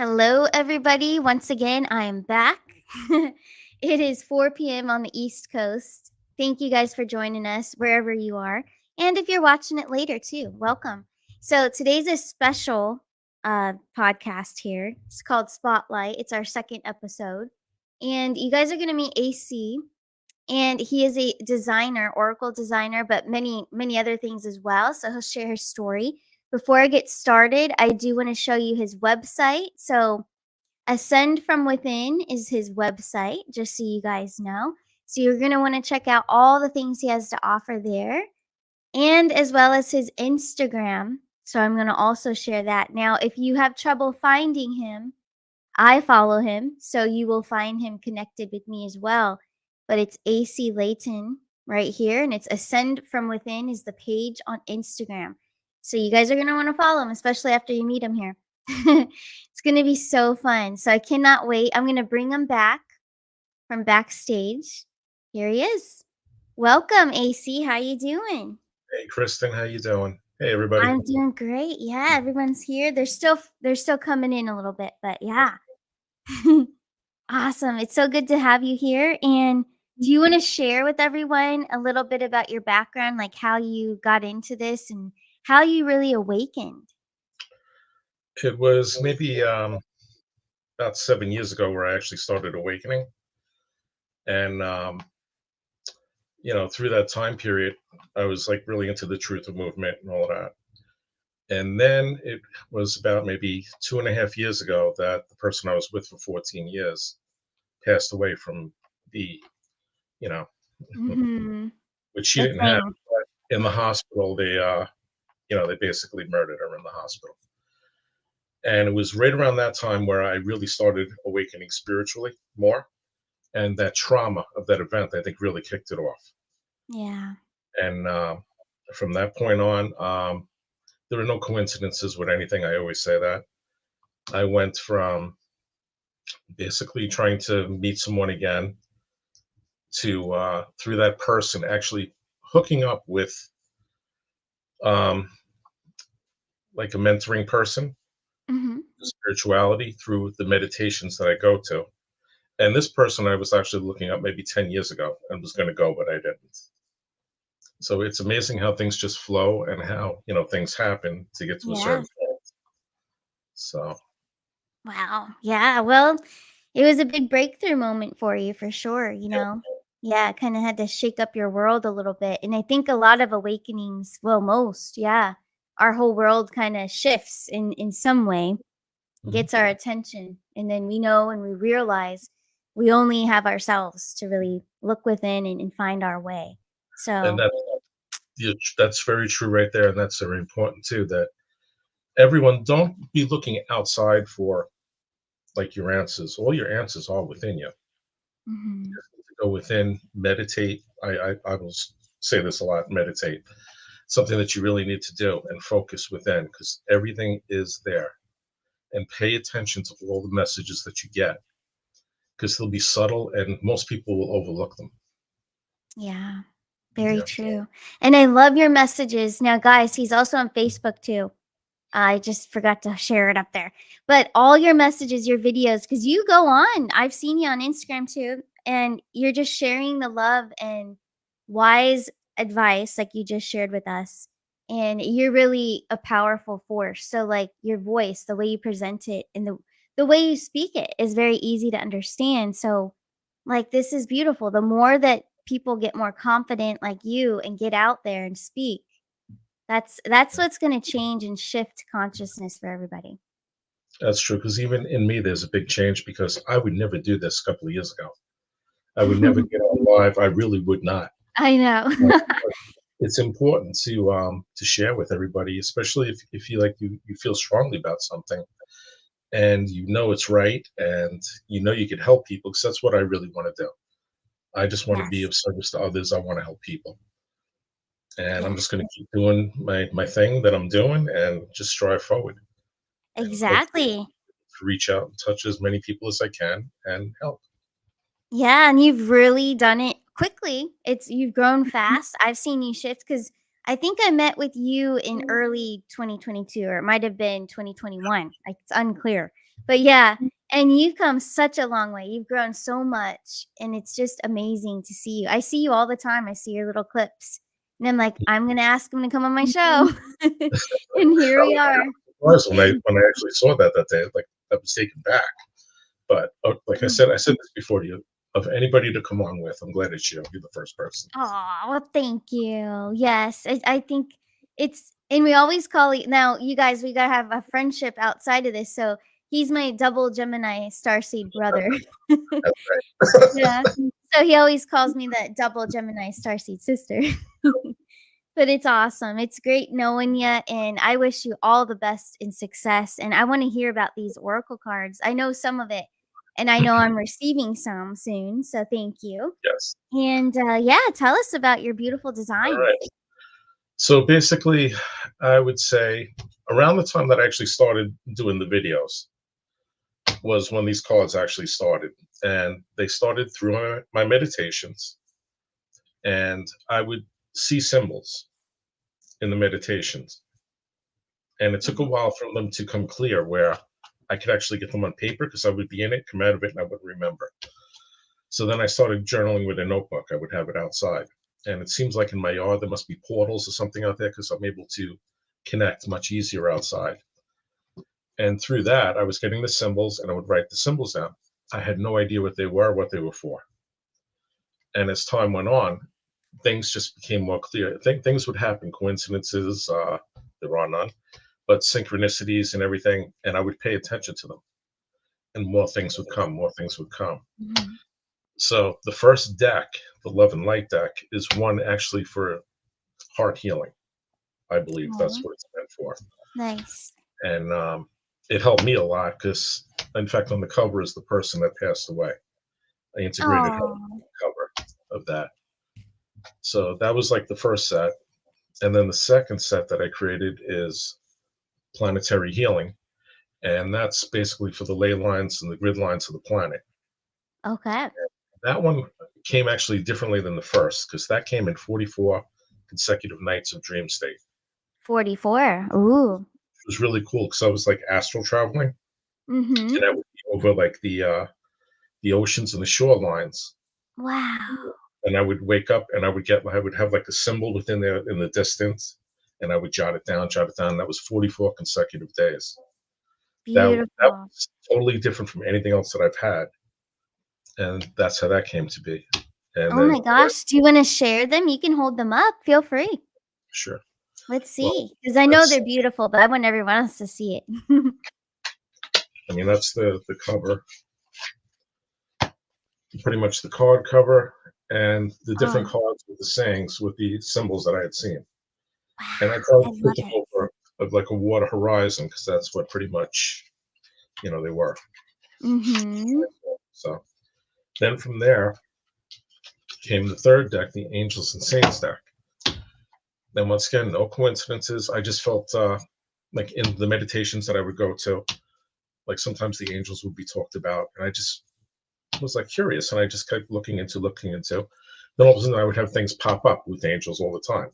Hello, everybody. Once again, I am back. It is 4 p.m. on the East Coast. Thank you guys for joining us wherever you are. And if you're watching it later, too, welcome. So, today's a special podcast here. It's called Spotlight. It's our second episode. And you guys are going to meet AC. And he is a designer, Oracle designer, but many other things as well. So, he'll share his story. Before I get started, I do want to show you his website. So, Ascend from Within is his website, just so you guys know. So you're going to want to check out all the things he has to offer there, and as well as his Instagram. So I'm going to also share that. Now, if you have trouble finding him, I follow him, so you will find him connected with me as well. But it's AC Layton right here, and it's Ascend from Within is the page on Instagram. So you guys are going to want to follow him, especially after you meet him here. It's going to be so fun. So I cannot wait. I'm going to bring him back from backstage. Here he is. Welcome, AC. How you doing? Hey, Kristen, how you doing? Hey, everybody. I'm doing great. Yeah, everyone's here. They're still coming in a little bit, but yeah. Awesome. It's so good to have you here. And do you want to share with everyone a little bit about your background, like how you got into this and how you really awakened? It was maybe about 7 years ago where I actually started awakening, and through that time period, I was like really into the truth of movement and all of that. And then it was about maybe 2.5 years ago that the person I was with for 14 years passed away from the, you know, Mm-hmm. which she The didn't have. thing. But in the hospital, they basically murdered her in the hospital. And it was right around that time where I really started awakening spiritually more. And that trauma of that event, I think, really kicked it off. Yeah. And from that point on, there were no coincidences with anything. I always say that. I went from basically trying to meet someone again to, through that person, actually hooking up with um, like a mentoring person, Mm-hmm. spirituality through the meditations that I go to. And this person I was actually looking up maybe 10 years ago and was going to go, but I didn't. So it's amazing how things just flow and how, things happen to get to a Yeah. certain point. So Wow. Yeah. Well, it was a big breakthrough moment for you for sure. Yeah, it kind of had to shake up your world a little bit. And I think a lot of awakenings, well, most, yeah, our whole world kind of shifts in some way, mhm. gets our attention. And then we know and we realize we only have ourselves to really look within and find our way. And So, that's very true right there. And that's very important too, that everyone don't be looking outside for like your answers. All your answers are within you. mhm, Go within, meditate. I will say this a lot, meditate. Something that you really need to do and focus within because everything is there. And pay attention to all the messages that you get because they'll be subtle and most people will overlook them. yeah. Very Yeah. true. And I love your messages. Now, guys, he's also on Facebook too. I just forgot to share it up there. But all your messages, your videos, because you go on. I've seen you on Instagram too. And you're just sharing the love and wise advice, like you just shared with us. And you're really a powerful force. So, like your voice, the way you present it, and the way you speak it is very easy to understand. So, like, this is beautiful. The more that people get more confident like you and get out there and speak, that's what's gonna change and shift consciousness for everybody. That's true. Because even in me, there's a big change because I would never do this a couple of years ago. I would never get on live. I really would not. I know. But it's important to share with everybody, especially if you like you feel strongly about something and you know it's right and you know you can help people because that's what I really want to do. I just want to be Yes. of service to others. I want to help people. And I'm Yeah, just going to keep doing my thing that I'm doing and just strive forward and hopefully exactly. reach out and touch as many people as I can and help. Yeah, and you've really done it quickly. You've grown fast. I've seen you shift because I think I met with you in early 2022, or it might have been 2021. Like, it's unclear. But yeah, and you've come such a long way. You've grown so much, and it's just amazing to see you. I see you all the time. I see your little clips, and I'm like, I'm gonna ask him to come on my show, and here I we are. was surprised when I actually saw that day. Like I was taken back. But like I said this before to you. Of anybody to come on with, I'm glad it's you. You're the first person. Oh, well, thank you. Yes, I think it's, and we always call now, you guys, we gotta have a friendship outside of this. So he's my double Gemini starseed brother. That's right. Yeah. So he always calls me that double Gemini starseed sister. But it's awesome. It's great knowing you, and I wish you all the best in success. And I want to hear about these oracle cards. I know some of it, and I know I'm receiving some soon. So thank you. Yes. And yeah, tell us about your beautiful All designs. right. So basically, I would say around the time that I actually started doing the videos was when these cards actually started. And they started through my meditations. And I would see symbols in the meditations. And it took a Mhm. while for them to come clear where I could actually get them on paper because I would be in it, come out of it, and I would remember. So then I started journaling with a notebook. I would have it outside. And it seems like in my yard, there must be portals or something out there because I'm able to connect much easier outside. And through that, I was getting the symbols and I would write the symbols down. I had no idea what they were for. And as time went on, things just became more clear. Things would happen, coincidences, there are none, but synchronicities and everything. And I would pay attention to them. And more things would come, more things would come. Mhm. So the first deck, the Love and Light deck, is one actually for heart healing. I believe Aw, that's what it's meant for. nice. And it helped me a lot because, in fact, on the cover is the person that passed away. I integrated her on Oh, the cover of that. So that was like the first set. And then the second set that I created is planetary healing. And that's basically for the ley lines and the grid lines of the planet. okay. That one came actually differently than the first because that came in 44 consecutive nights of dream state. 44. Ooh. It was really cool because I was like astral traveling Mhm. and I would be over like the oceans and the shorelines. Wow. And I would wake up and I would have like a symbol within there in the distance and I would jot it down. That was 44 consecutive days. That Beautiful. was totally different from anything else that I've had. And that's how that came to be. And Oh then my gosh. Do you wanna share them? You can hold them up. Feel free. sure. Let's Well, see, because I know that's they're beautiful, but I want everyone else to see it. I mean that's the cover, pretty much the card cover and the different Oh, cards with the sayings with the symbols that I had seen. And I wow. tried I to put love them it. over of like a water horizon because that's what pretty much they were. Mhm. So then from there came the third deck, the Angels and Saints deck. Then once again, no coincidences. I just felt like in the meditations that I would go to, like sometimes the angels would be talked about, and I just was like curious, and I just kept looking into. Then all of a sudden, I would have things pop up with angels all the time,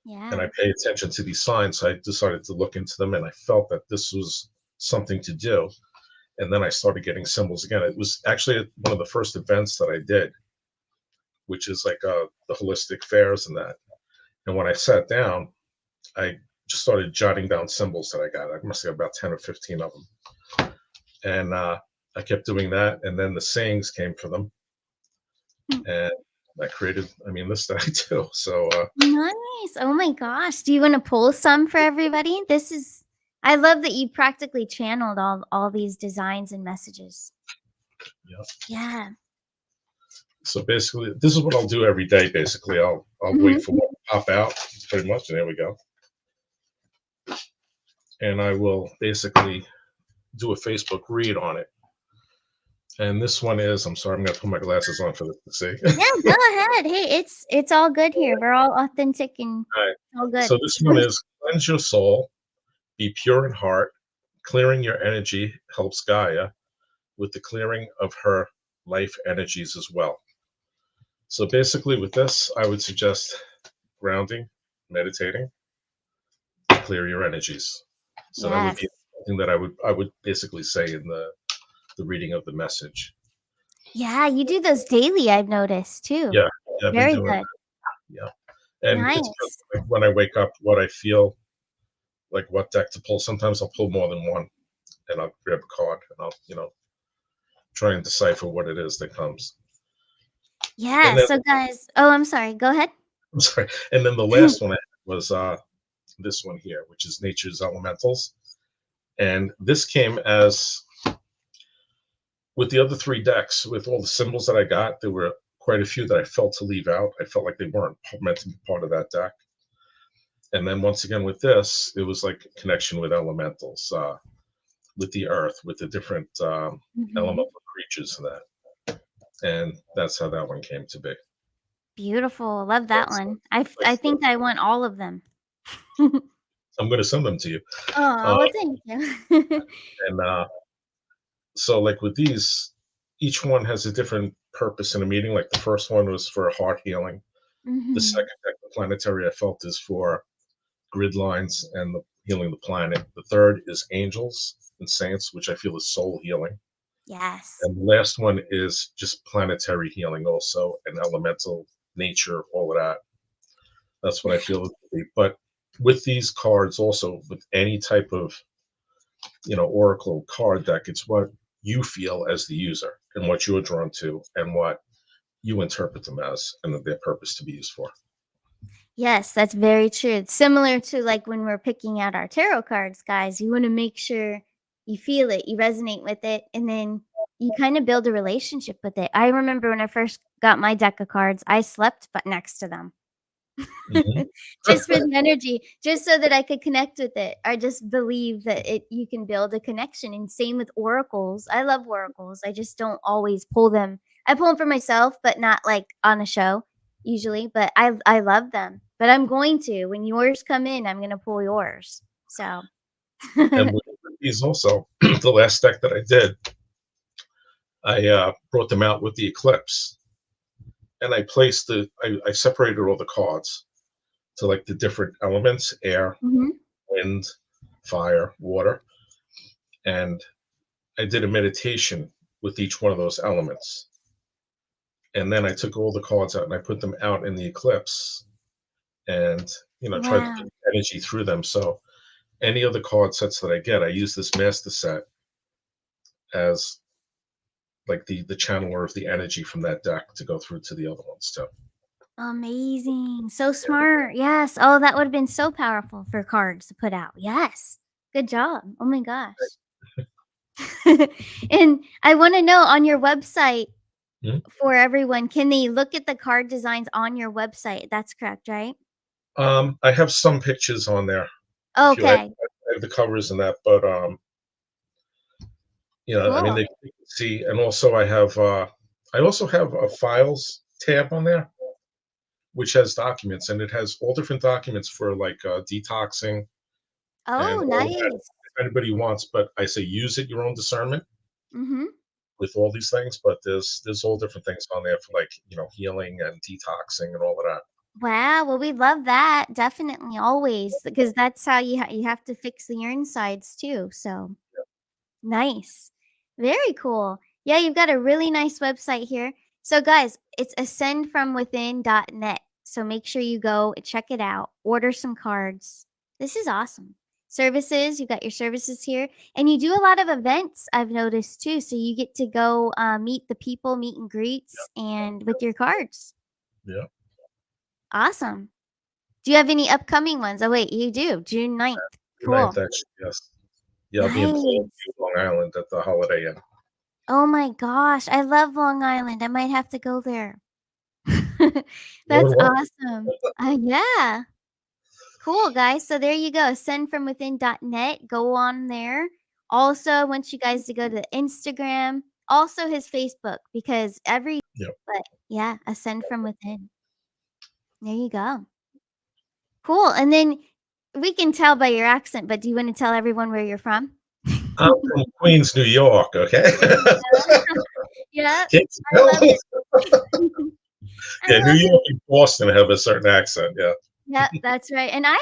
and Yeah. I pay attention to these signs. So I decided to look into them, and I felt that this was something to do. And then I started getting symbols again. It was actually one of the first events that I did, which is like the holistic fairs and that. And when I sat down, I just started jotting down symbols that I got. I must have got about 10 or 15 of them. And I kept doing that. And then the sayings came for them. Mm, And I created, I mean, this that I do. So, nice. Oh my gosh. Do you wanna pull some for everybody? This is, I love that you practically channeled all these designs and messages. yeah. Yeah. So basically, this is what I'll do every day. Basically, I'll wait Mhm. for one to pop out, pretty much. And there we go. And I will basically do a Facebook read on it. And this one is, I'm sorry, I'm going to put my glasses on for this to see. Yeah, go ahead. Hey, it's all good here. We're all authentic and All right. all good. So this one is cleanse your soul, be pure in heart. Clearing your energy helps Gaia with the clearing of her life energies as well. So basically, with this, I would suggest grounding, meditating, clear your energies. So that would Yes. be something that I would basically say in the reading of the message. Yeah, you do those daily, I've noticed too. Yeah, yeah, I've been Very doing good. that. Yeah, and it's good, Nice. like, when I wake up, what I feel, like what deck to pull. Sometimes I'll pull more than one, and I'll grab a card, and I'll try and decipher what it is that comes. Yeah, And then so guys, oh, I'm sorry. Go ahead. I'm sorry, and then the last one I had was this one here, which is Nature's Elementals, and this came as with the other three decks, with all the symbols that I got, there were quite a few that I felt to leave out. I felt like they weren't meant to be part of that deck. And then once again with this, it was like a connection with elementals, with the earth, with the different Mhm. elemental creatures and that. And that's how that one came to be. Beautiful. Love that That's one. like I think I want all of them. I'm going to send them to you. Oh, Uh, well, thank you. and so, like with these, each one has a different purpose and a meaning. Like the first one was for heart healing. The Mhm. second deck, the planetary, I felt is for grid lines and healing the planet. The third is angels and saints, which I feel is soul healing. Yes. And the last one is just planetary healing, also, and elemental nature, all of that. That's what I feel it to be. But with these cards, also with any type of oracle card deck, it's what you feel as the user and what you're drawn to and what you interpret them as and their purpose to be used for. Yes, that's very true. It's similar to like when we're picking out our tarot cards, guys. You want to make sure you feel it, you resonate with it, and then you kind of build a relationship with it. I remember when I first got my deck of cards, I slept but next to them. Mhm. Just for the energy, just so that I could connect with it. I just believe that you can build a connection. And same with oracles. I love oracles. I just don't always pull them. I pull them for myself, but not like on a show usually. But I love them. But I'm going to when yours come in, I'm gonna pull yours. So And with these also, the last deck that I did, I brought them out with the eclipse, and I separated all the cards to like the different elements: air, Mhm. wind, fire, water, and I did a meditation with each one of those elements. And then I took all the cards out and I put them out in the eclipse, and tried to Wow. put energy through them. So any of the card sets that I get, I use this master set as like the channeler of the energy from that deck to go through to the other ones too. Amazing. So smart. Yes. Oh, that would have been so powerful for cards to put out. Yes. Good job. Oh my gosh. And I want to know on your website Mhm. for everyone, can they look at the card designs on your website? That's correct, right? I have some pictures on there. If you like, Okay. I have the covers and that, but I mean, Cool. they can see, and also I also have a files tab on there, which has documents, and it has all different documents for like detoxing and Oh, all of that. nice. If anybody wants, but I say use it your own discernment Mhm. with all these things. But there's all different things on there for like healing and detoxing and all of that. Wow, well, we love that. Definitely always because that's how you have to fix your insides too. So, nice. Very cool. Yeah, you've got a really nice website here. So, guys, it's ascendfromwithin.net. So, make sure you go and check it out. Order some cards. This is awesome. Services, you've got your services here. And you do a lot of events, I've noticed too. So, you get to go meet the people, meet and greets, and with your cards. Yeah, Awesome. Do you have any upcoming ones? Oh, wait, you do. June 9th. June Cool. 9th, actually, yes. Yeah, I'll be in Pleasant Nice. View, Long Island at the Holiday Inn. Oh my gosh, I love Long Island. I might have to go there. More That's than welcome. awesome. Yeah. Cool, guys. So there you go. Sendfromwithin.net. Go on there. Also, want you guys to go to Instagram, also his Facebook, because Yeah. but yeah, Ascend from Within. There you go. Cool. And then we can tell by your accent, but do you want to tell everyone where you're from? I'm from Queens, New York. Okay. Yeah, Can't you I tell? love it. I Yeah, New love York and Boston have a certain accent. Yeah. Yep, that's right, and I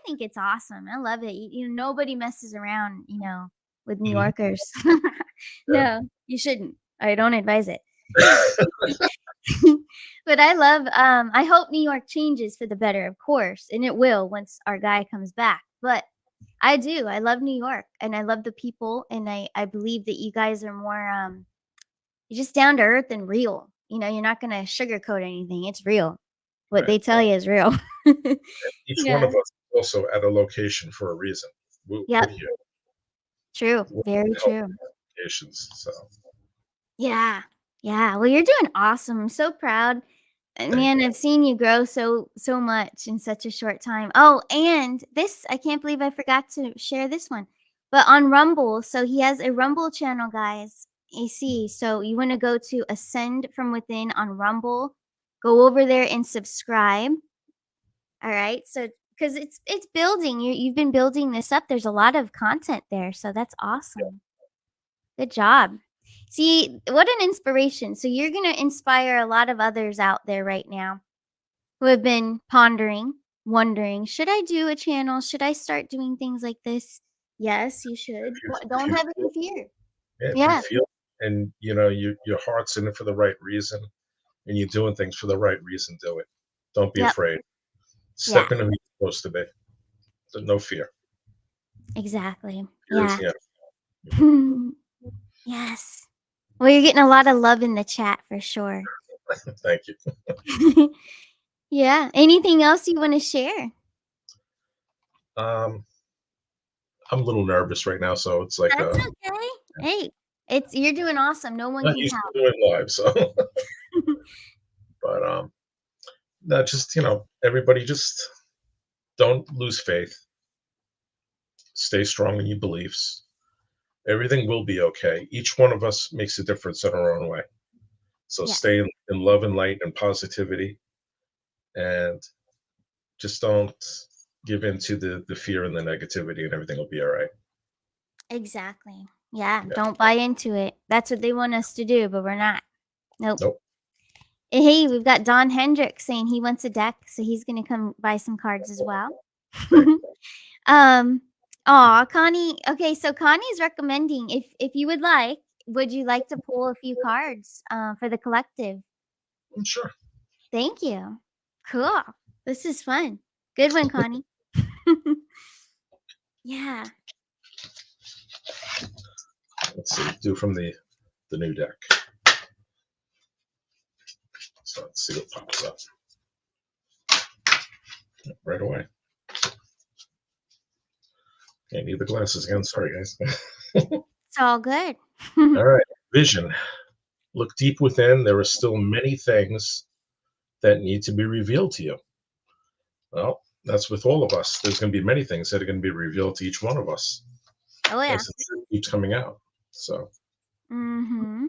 think it's awesome, I love it, nobody messes around, with New Mhm. Yorkers. Yeah. No, you shouldn't. I don't advise it. But I hope New York changes for the better, of course, and it will once our guy comes back, but I love New York, and I love the people, and I believe that you guys are more, you're just down to earth and real, you're not gonna sugarcoat anything, it's real. What Right. they tell you is real. Each one Yeah. of us is also at a location for a reason. We're Yep, here. true, We're very to help true. locations. So Yeah, yeah, well, you're doing awesome, I'm so proud. thank Man, I've seen you grow so much in such a short time. Oh, and this I can't believe I forgot to share this one. But on Rumble, so he has a Rumble channel, guys. AC. So you want to go to Ascend from Within on Rumble. Go over there and subscribe. All right. So because it's building. You've been building this up. There's a lot of content there. So that's awesome. Good job. See, what an inspiration. So you're gonna inspire a lot of others out there right now who have been pondering, wondering, should I do a channel? Should I start doing things like this? Yes, you should. if Don't you have feel, any fear. yeah, if you Yeah. feel, and your heart's in it for the right reason, and you're doing things for the right reason, do it. Don't be Yep. afraid. Yeah. Step into who you're supposed to be. So no fear. Exactly. Fear is Yeah. the enemy. Yes. Well, you're getting a lot of love in the chat for sure. Thank you. Yeah. Anything else you want to share? Um, I'm a little nervous right now, so it's like That's okay. Hey, you're doing awesome. No one not can used tell. to doing live, so but no, just everybody just don't lose faith. Stay strong in your beliefs. Everything will be okay. Each one of us makes a difference in our own way. So Yes. stay in love and light and positivity, and just don't give in to the fear and the negativity, and everything will be all right. Exactly. Yeah. Yeah. Don't buy into it. That's what they want us to do, but we're not. Nope. Nope. Hey, we've got Don Hendrick saying he wants a deck, so he's gonna come buy some cards as well. Thank um, aw, Connie. Okay, so Connie's recommending if you would like, would you like to pull a few cards for the collective? you. Sure. Thank you. Cool. This is fun. Good one, Connie. Yeah. Let's see. Do from the new deck. So let's see what pops up right away. Okay, need the glasses again. Sorry, guys. It's all good. All right. Vision. Look deep within. There are still many things that need to be revealed to you. Well, that's with all of us. There's going to be many things that are going to be revealed to each one of us Oh yeah. as the truth keeps coming out. So, Mm-hmm.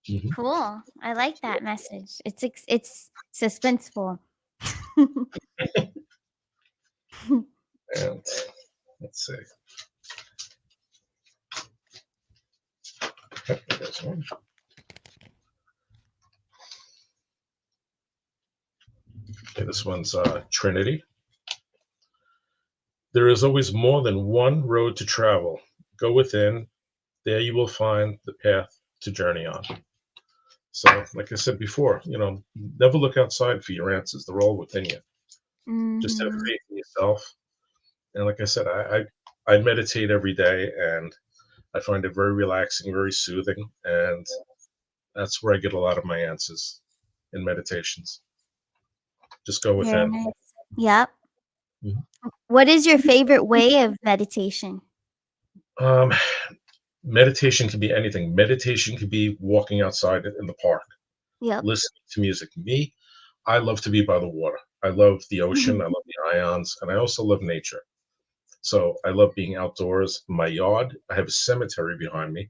mhm. Cool. I like that message. It's suspenseful. And let's see. Yep, there's one. Okay, this one's Trinity. There is always more than one road to travel. Go within. There you will find the path to journey on. So, like I said before, never look outside for your answers. They're all within you. Just have Mhm. faith in yourself. And like I said, I meditate every day, and I find it very relaxing, very soothing, and that's where I get a lot of my answers in meditations. Just go Very within. nice. Yep. Mhm. What is your favorite way of meditation? Um, Meditation can be anything. Meditation could be walking outside in the park, Yep. listening to music. Me, I love to be by the water. I love the ocean. I love the ions, and I also love nature. So I love being outdoors. My yard, I have a cemetery behind me,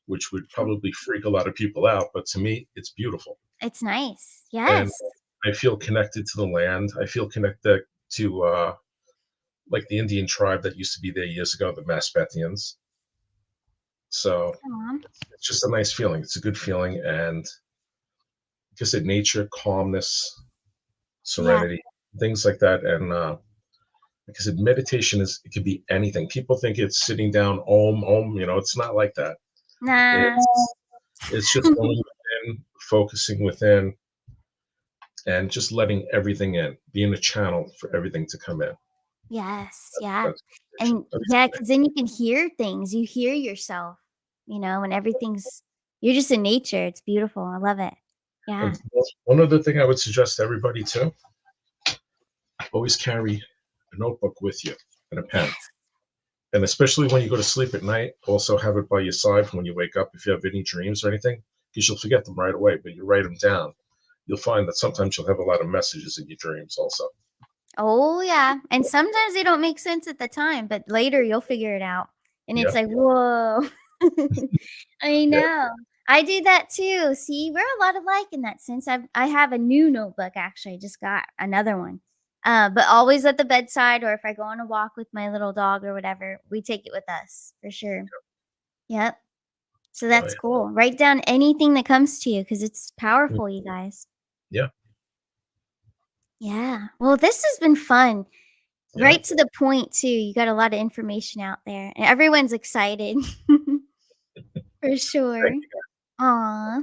which would probably freak a lot of people out, but to me, it's beautiful. It's nice. And Yes. I feel connected to the land. I feel connected to like the Indian tribe that used to be there years ago, the Maspethians. So Aw. it's just a nice feeling. It's a good feeling, and like I said, nature, calmness, Yeah. serenity. things like that. And like I said, meditation is it can be anything. People think it's sitting down, om. It's not like that. Nah. It's just going within, focusing within, and just letting everything in, being a channel for everything to come in. Yes, yeah. That's meditation. And yeah, because then you can hear things. You hear yourself, and everything's you're just in nature. It's beautiful. I love it. Yeah. And one other thing I would suggest to everybody too: always carry a notebook with you and a pen. Yes. And especially when you go to sleep at night, also have it by your side when you wake up if you have any dreams or anything, because you'll forget them right away. But you write them down, you'll find that sometimes you'll have a lot of messages in your dreams also. Oh, yeah. And sometimes they don't make sense at the time, but later you'll figure it out. And it's Yeah, like, whoa. I yeah, know. I do that too. See, we're a lot alike in that sense. I have a new notebook actually. I just got another one. But always at the bedside, or if I go on a walk with my little dog or whatever, we take it with us for sure. Yep. So oh, that's yeah, cool. Write down anything that comes to you because it's powerful, you guys. yeah, Yeah. Well, this has been fun. yeah. Right to the point too. You got a lot of information out there, and everyone's excited for sure. Thank Aw.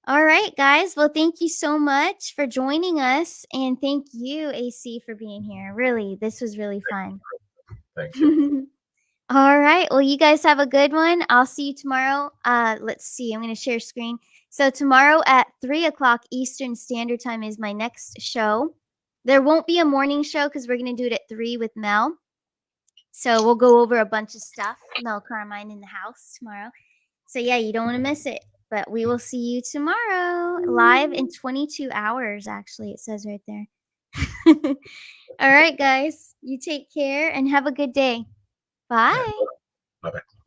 All right, guys. Well, thank you so much for joining us, and thank you, AC, for being here. Really, this was really fun. thank you. All right. Well, you guys have a good one. I'll see you tomorrow. Let's see. I'm going to share screen. So tomorrow at 3 o'clock Eastern Standard Time is my next show. There won't be a morning show because we're going to do it at 3 with Mel. So we'll go over a bunch of stuff. Mel Carmine in the house tomorrow. So yeah, you don't want to miss it. But we will see you tomorrow live in 22 hours, actually, it says right there. All right, guys. You take care and have a good day. Yeah. Bye. Bye bye.